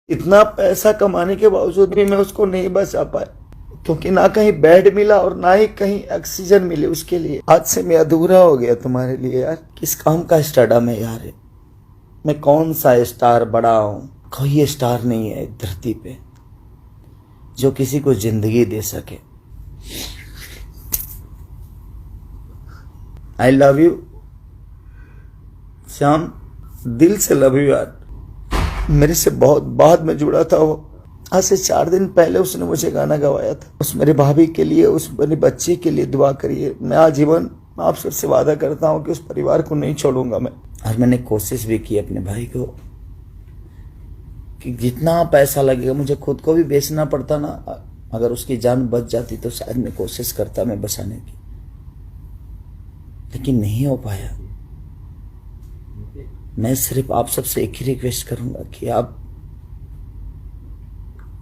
इतना पैसा कमाने के बावजूद भी मैं उसको नहीं बचा पाया, क्योंकि ना कहीं बेड मिला और ना ही कहीं ऑक्सीजन मिले उसके लिए। आज से मैं अधूरा हो गया तुम्हारे लिए यार। किस काम का स्टारडम है यार, मैं कौन सा स्टार बड़ा हूं? कोई स्टार नहीं है धरती पे जो किसी को जिंदगी दे सके। आई लव यू श्याम, दिल से लव यू यार। मेरे से बहुत बाद में जुड़ा था वो। आज से 4 दिन पहले उसने मुझे गाना गवाया था। उस मेरे भाभी के लिए, उस मेरे बच्चे के लिए दुआ करिए। मैं आजीवन आप सबसे वादा करता हूँ कि उस परिवार को नहीं छोड़ूंगा मैं। और मैंने कोशिश भी की अपने भाई को कि जितना पैसा लगेगा, मुझे खुद को भी बेचना पड़ता ना, अगर उसकी जान बच जाती तो शायद मैं कोशिश करता मैं बचाने की, लेकिन नहीं हो पाया। मैं सिर्फ आप सबसे एक ही रिक्वेस्ट करूंगा कि आप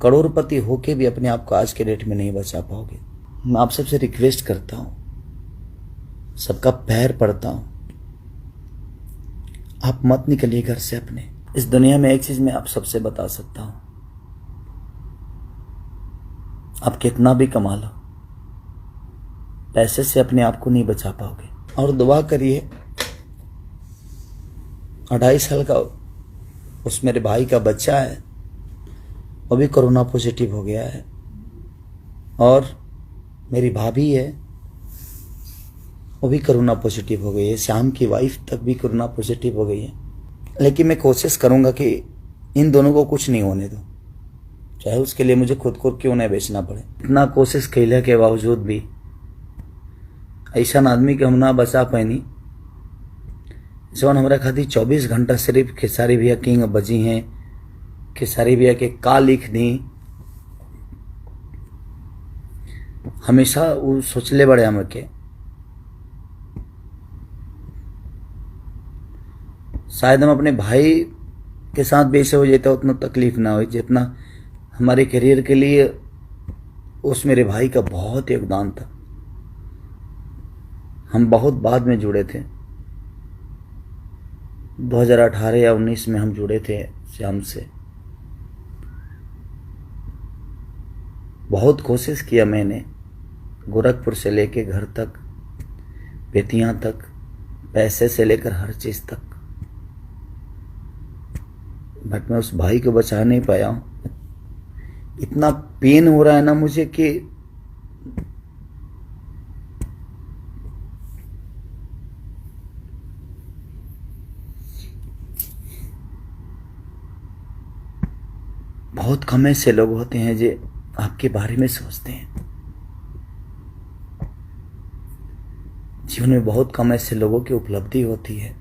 करोड़पति होके भी अपने आप को आज के डेट में नहीं बचा पाओगे। मैं आप सबसे रिक्वेस्ट करता हूं, सबका पैर पड़ता हूं, आप मत निकलिए घर से अपने। इस दुनिया में एक चीज मैं आप सबसे बता सकता हूं, आप कितना भी कमा लो, पैसे से अपने आप को नहीं बचा पाओगे। और दुआ करिए, 2.5 साल का उस मेरे भाई का बच्चा है, वो भी कोरोना पॉजिटिव हो गया है। और मेरी भाभी है, वो भी कोरोना पॉजिटिव हो गई है। श्याम की वाइफ तक भी कोरोना पॉजिटिव हो गई है। लेकिन मैं कोशिश करूंगा कि इन दोनों को कुछ नहीं होने दो, चाहे उसके लिए मुझे खुद को क्यों नहीं बेचना पड़े। इतना कोशिश कैला के बावजूद भी ऐसा आदमी के हम ना बचा पैनी जवन हमारा खातिर 24 घंटा सिर्फ खेसारी भैया किंग बजी हैं, खेसारी भैया के का लिख दी। हमेशा वो सोचले बड़े हम के शायद हम अपने भाई के साथ बेसे हो जाता उतना तकलीफ ना हो जितना हमारे करियर के लिए उस मेरे भाई का बहुत योगदान था। हम बहुत बाद में जुड़े थे, 2018 या 19 में हम जुड़े थे श्याम से। बहुत कोशिश किया मैंने, गोरखपुर से लेके घर तक, बेतियां तक, पैसे से लेकर हर चीज तक, बट मैं उस भाई को बचा नहीं पाया हूं। इतना पेन हो रहा है ना मुझे कि बहुत कम ऐसे लोग होते हैं जो आपके बारे में सोचते हैं। जीवन में बहुत कम ऐसे लोगों की उपलब्धि होती है।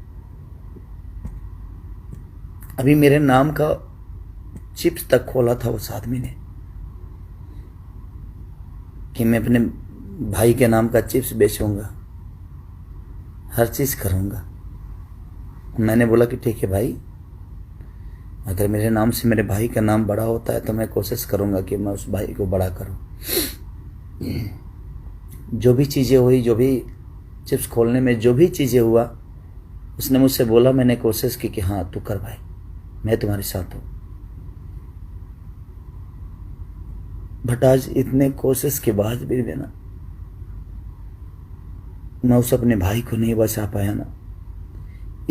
अभी मेरे नाम का चिप्स तक खोला था उस आदमी ने कि मैं अपने भाई के नाम का चिप्स बेचूंगा, हर चीज करूंगा। मैंने बोला कि ठीक है भाई, अगर मेरे नाम से मेरे भाई का नाम बड़ा होता है तो मैं कोशिश करूंगा कि मैं उस भाई को बड़ा करूं। जो भी चीजें हुई, जो भी चिप्स खोलने में जो भी चीजें हुआ, उसने मुझसे बोला, मैंने कोशिश की कि हाँ तू कर भाई, मैं तुम्हारे साथ हूं। बट आज इतने कोशिश के बाद भी ना मैं उस अपने भाई को नहीं बचा पाया ना,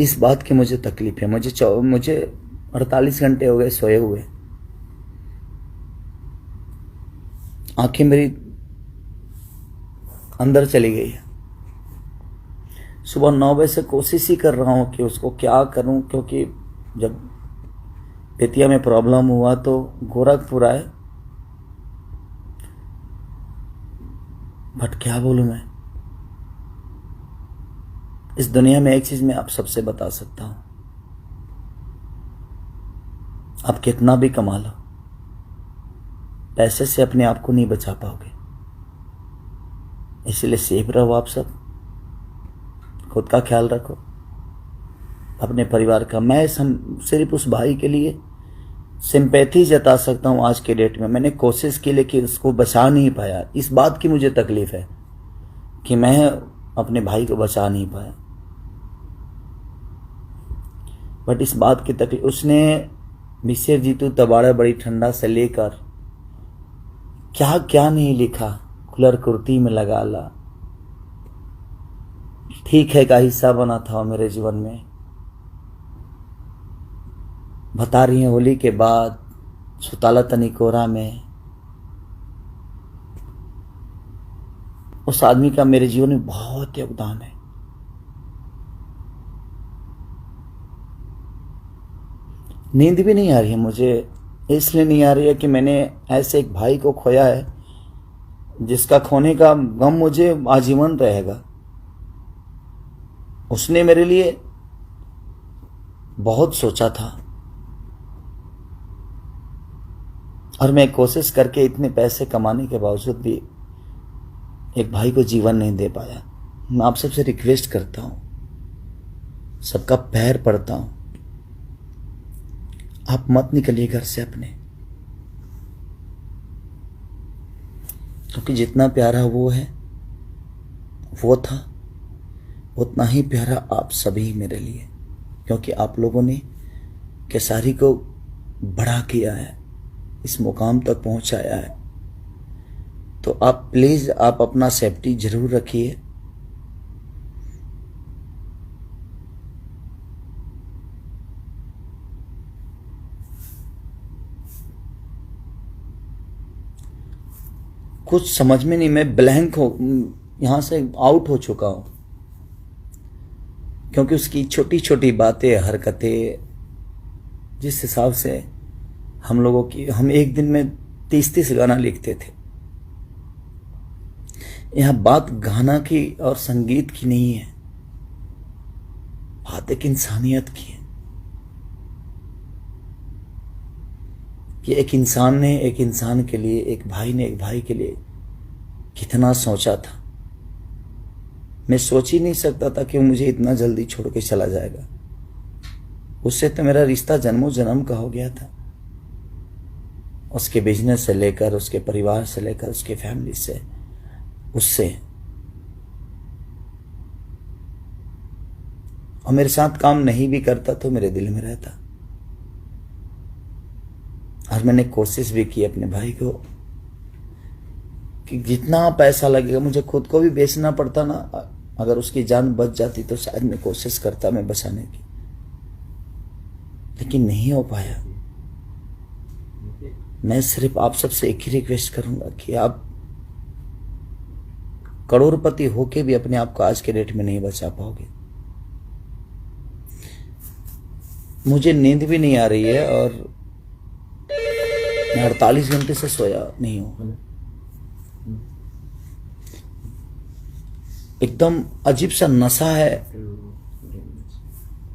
इस बात की मुझे तकलीफ है। मुझे 48 घंटे हो गए सोए हुए, आंखें मेरी अंदर चली गई है। सुबह 9 बजे से कोशिश ही कर रहा हूं कि उसको क्या करूं, क्योंकि जब बेतिया में प्रॉब्लम हुआ तो गोरखपुर आए। बट क्या बोलूं मैं, इस दुनिया में एक चीज मैं आप सबसे बता सकता हूं, आप कितना भी कमा लो, पैसे से अपने आप को नहीं बचा पाओगे। इसलिए सेफ रहो आप सब, खुद का ख्याल रखो, अपने परिवार का। मैं सिर्फ उस भाई के लिए सिंपैथी जता सकता हूं आज के डेट में। मैंने कोशिश की लेकिन उसको बचा नहीं पाया। इस बात की मुझे तकलीफ है कि मैं अपने भाई को बचा नहीं पाया। बट इस बात की तकलीफ, उसने मिसेर जीतू तबाड़ा बड़ी ठंडा से लेकर क्या क्या नहीं लिखा, खुलर कुर्ती में लगा ला, ठीक है का हिस्सा बना था मेरे जीवन में। बता रही है होली के बाद सुताला तनी कोरा में, उस आदमी का मेरे जीवन में बहुत योगदान है। नींद भी नहीं आ रही है मुझे, इसलिए नहीं आ रही है कि मैंने ऐसे एक भाई को खोया है जिसका खोने का गम मुझे आजीवन रहेगा। उसने मेरे लिए बहुत सोचा था और मैं कोशिश करके इतने पैसे कमाने के बावजूद भी एक भाई को जीवन नहीं दे पाया। मैं आप सबसे रिक्वेस्ट करता हूं, सबका पैर पड़ता हूं, आप मत निकलिए घर से अपने, क्योंकि जितना प्यारा वो है, वो था, उतना ही प्यारा आप सभी मेरे लिए, क्योंकि आप लोगों ने केसारी को बड़ा किया है, इस मुकाम तक पहुंचाया है। तो आप प्लीज आप अपना सेफ्टी जरूर रखिए। कुछ समझ में नहीं, मैं ब्लैंक हो, यहां से आउट हो चुका हूं, क्योंकि उसकी छोटी छोटी बातें, हरकतें, जिस हिसाब से हम लोगों की, हम एक दिन में 30-30 गाना लिखते थे। यहां बात गाना की और संगीत की नहीं है, बात एक इंसानियत की है कि एक इंसान ने एक इंसान के लिए, एक भाई ने एक भाई के लिए कितना सोचा था। मैं सोच ही नहीं सकता था कि वो मुझे इतना जल्दी छोड़ के चला जाएगा। उससे तो मेरा रिश्ता जन्मों जन्म का हो गया था, उसके बिजनेस से लेकर, उसके परिवार से लेकर, उसके फैमिली से, उससे। और मेरे साथ काम नहीं भी करता तो मेरे दिल में रहता। और मैंने कोशिश भी की अपने भाई को कि जितना पैसा लगेगा, मुझे खुद को भी बेचना पड़ता ना, अगर उसकी जान बच जाती तो शायद मैं कोशिश करता मैं बचाने की, लेकिन नहीं हो पाया। मैं सिर्फ आप सबसे एक ही रिक्वेस्ट करूंगा कि आप करोड़पति होके भी अपने आप को आज के डेट में नहीं बचा पाओगे। मुझे नींद भी नहीं आ रही है और मैं 48 घंटे से सोया नहीं हूं। एकदम अजीब सा नशा है,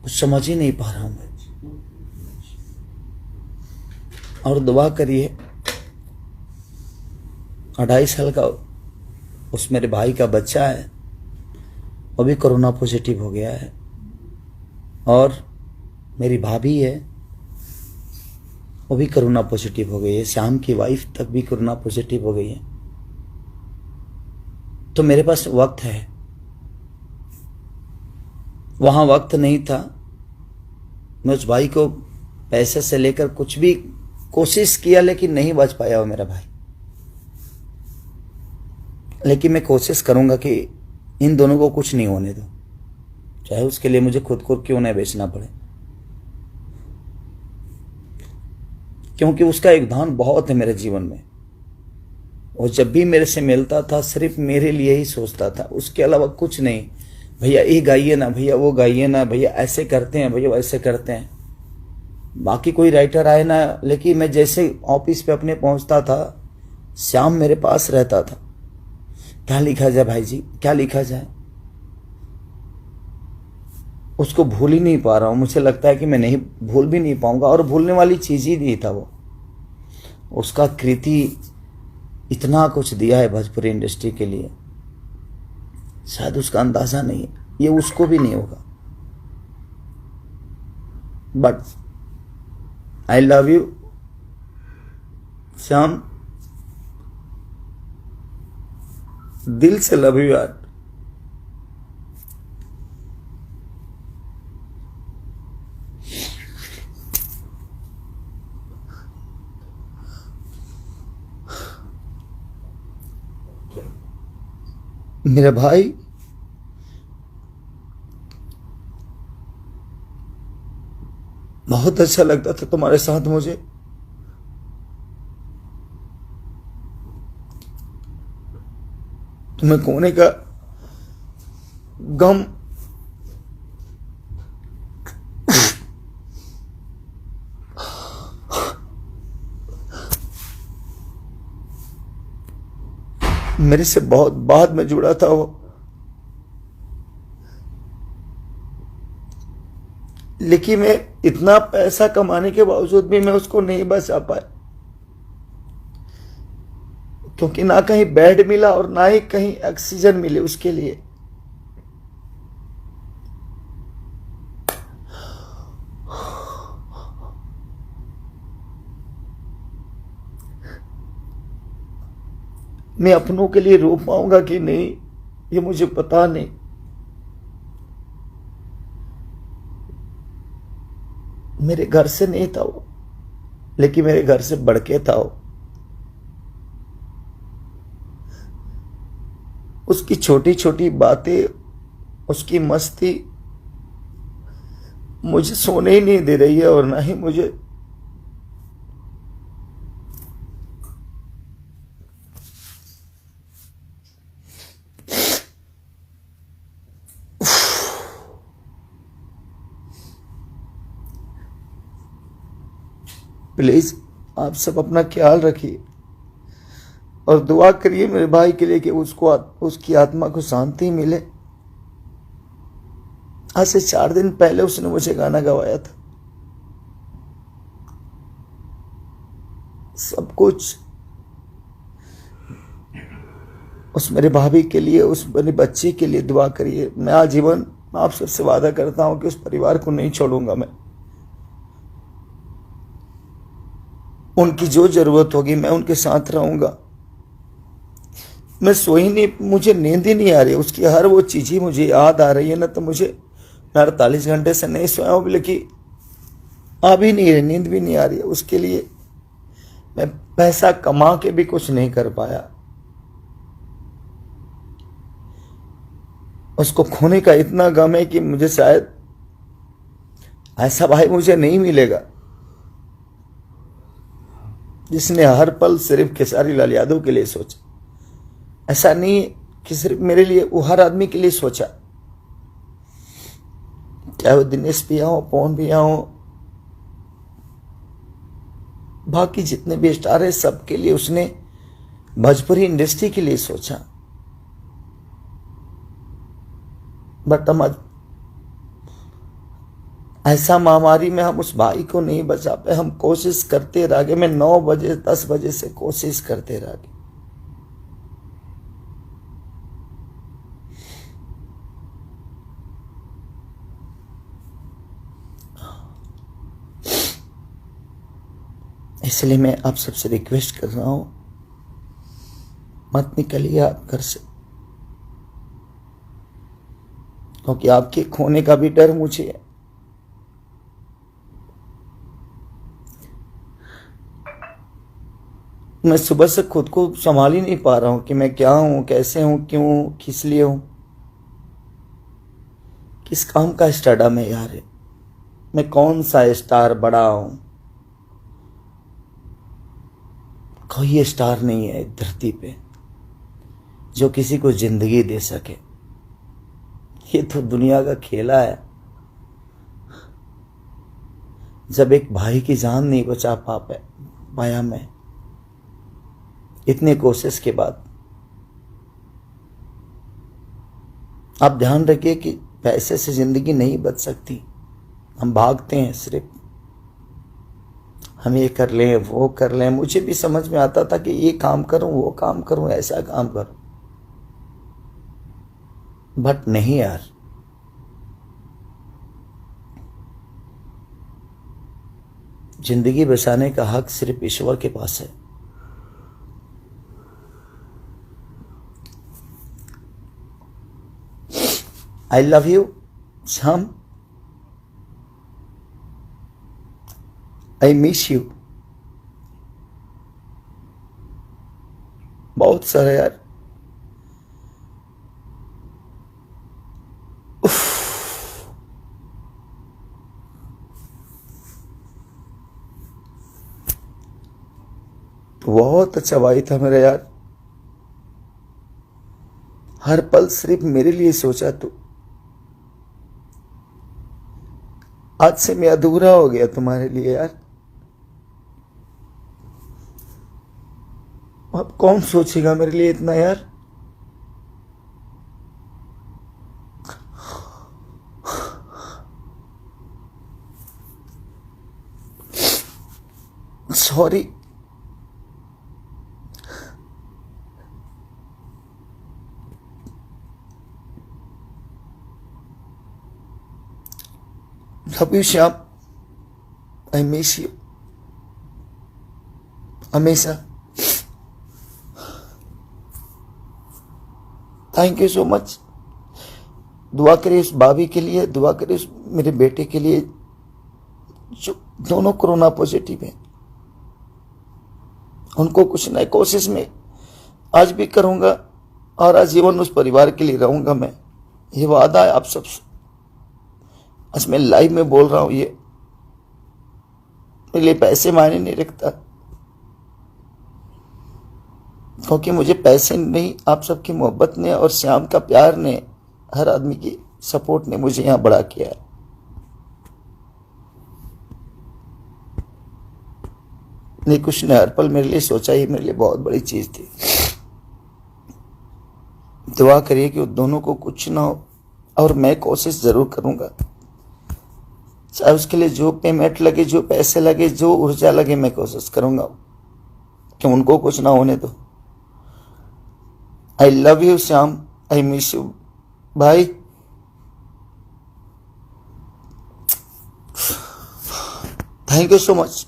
कुछ समझ ही नहीं पा रहा हूं मैं। और दुआ करिए, 2.5 साल का उस मेरे भाई का बच्चा है, वो भी कोरोना पॉजिटिव हो गया है। और मेरी भाभी है, वो भी कोरोना पॉजिटिव हो गई है। श्याम की वाइफ तक भी कोरोना पॉजिटिव हो गई है। तो मेरे पास वक्त है, वहां वक्त नहीं था। मैं उस भाई को पैसे से लेकर कुछ भी कोशिश किया, लेकिन नहीं बच पाया वो मेरा भाई। लेकिन मैं कोशिश करूंगा कि इन दोनों को कुछ नहीं होने दो, चाहे उसके लिए मुझे खुद को क्यों नहीं बेचना पड़े, क्योंकि उसका योगदान बहुत है मेरे जीवन में। वो जब भी मेरे से मिलता था सिर्फ मेरे लिए ही सोचता था, उसके अलावा कुछ नहीं। भैया ये गाइए ना, भैया वो गाइए ना, भैया ऐसे करते हैं, भैया वैसे करते हैं। बाकी कोई राइटर आए ना, लेकिन मैं जैसे ऑफिस पे अपने पहुंचता था, श्याम मेरे पास रहता था। क्या लिखा जाए भाई जी, क्या लिखा जाए? उसको भूल ही नहीं पा रहा हूं। मुझे लगता है कि मैं नहीं भूल भी नहीं पाऊंगा, और भूलने वाली चीज ही नहीं था वो। उसका कृति इतना कुछ दिया है भोजपुरी इंडस्ट्री के लिए, शायद उसका अंदाजा नहीं है, ये उसको भी नहीं होगा। But I love you Shyam, दिल से लव यू यार। मेरा भाई बहुत अच्छा लगता था तुम्हारे साथ मुझे। तुम्हें खोने का गम मेरे से बहुत बाद में जुड़ा था वो, लेकिन मैं इतना पैसा कमाने के बावजूद भी मैं उसको नहीं बचा पाया, क्योंकि ना कहीं बेड मिला और ना ही कहीं ऑक्सीजन मिले उसके लिए। मैं अपनों के लिए रो पाऊंगा कि नहीं ये मुझे पता नहीं। मेरे घर से नहीं था वो, लेकिन मेरे घर से बढ़ के था वो। उसकी छोटी छोटी बातें, उसकी मस्ती मुझे सोने ही नहीं दे रही है और ना ही मुझे प्लीज आप सब अपना ख्याल रखिए और दुआ करिए मेरे भाई के लिए कि उसको उसकी आत्मा को शांति मिले। आज से 4 दिन पहले उसने मुझे गाना गवाया था। सब कुछ उस मेरे भाभी के लिए, उस मेरे बच्चे के लिए दुआ करिए। मैं आजीवन आप सबसे वादा करता हूं कि उस परिवार को नहीं छोड़ूंगा। मैं उनकी जो जरूरत होगी मैं उनके साथ रहूंगा। मैं सो ही नहीं, मुझे नींद ही नहीं आ रही। उसकी हर वो चीज ही मुझे याद आ रही है ना, तो मुझे मैं 48 घंटे से नहीं सोया हूं, लेकिन आ भी नहीं रही, नींद भी नहीं आ रही है। उसके लिए मैं पैसा कमा के भी कुछ नहीं कर पाया। उसको खोने का इतना गम है कि मुझे शायद ऐसा भाई मुझे नहीं मिलेगा जिसने हर पल सिर्फ खेसारी लाल यादव के लिए सोचा। ऐसा नहीं कि सिर्फ मेरे लिए, वो हर आदमी के लिए सोचा, चाहे वो दिनेश भैया हो, पवन भैया हो, बाकी जितने भी स्टार है सबके लिए उसने भोजपुरी इंडस्ट्री के लिए सोचा। बट हम ऐसा महामारी में हम उस भाई को नहीं बचा पाए। हम कोशिश करते रह गए। मैं 9 बजे 10 बजे से कोशिश करते रह गए। इसलिए मैं आप सबसे रिक्वेस्ट कर रहा हूं, मत निकलिए आप घर से, क्योंकि आपके खोने का भी डर मुझे है। मैं सुबह से खुद को संभाल ही नहीं पा रहा हूं कि मैं क्या हूं, कैसे हूं, क्यों हूं, किस लिए हूं, किस काम का स्टार में यार है। मैं कौन सा स्टार बड़ा हूं। कोई स्टार नहीं है धरती पे जो किसी को जिंदगी दे सके। ये तो दुनिया का खेला है। जब एक भाई की जान नहीं बचा पाया मैं इतने कोशिश के बाद। आप ध्यान रखिए कि पैसे से जिंदगी नहीं बच सकती। हम भागते हैं सिर्फ, हम ये कर लें वो कर लें। मुझे भी समझ में आता था कि ये काम करूं, वो काम करूं, ऐसा काम करूं, बट नहीं यार। जिंदगी बचाने का हक सिर्फ ईश्वर के पास है। आई love you Shyam, I miss you बहुत सारा यार। बहुत अच्छा भाई था मेरा यार, हर पल सिर्फ मेरे लिए सोचा तू। आज से मैं अधूरा हो गया तुम्हारे लिए यार। अब कौन सोचेगा मेरे लिए इतना यार। Sorry. Love you Shyam, I miss you हमेशा। Thank you so much. दुआ करिए उस भाभी के लिए, दुआ करिए उस मेरे बेटे के लिए जो दोनों कोरोना पॉजिटिव हैं। उनको कुछ नई कोशिश में आज भी करूंगा और आजीवन उस परिवार के लिए रहूंगा। मैं ये वादा है आप सबसे, आज मैं लाइव में बोल रहा हूं। ये मेरे लिए पैसे मायने नहीं रखता, क्योंकि मुझे पैसे नहीं, आप सबकी मोहब्बत ने और श्याम का प्यार ने, हर आदमी की सपोर्ट ने मुझे यहां बड़ा किया है। नहीं कुछ ने हर पल मेरे लिए सोचा, ही मेरे लिए बहुत बड़ी चीज थी। दुआ करिए कि दोनों को कुछ ना हो, और मैं कोशिश जरूर करूंगा, चाहे उसके लिए जो पेमेंट लगे, जो पैसे लगे, जो ऊर्जा लगे, मैं कोशिश करूंगा कि उनको कुछ ना होने दो। I love you Shyam, I miss you भाई। Thank you so much.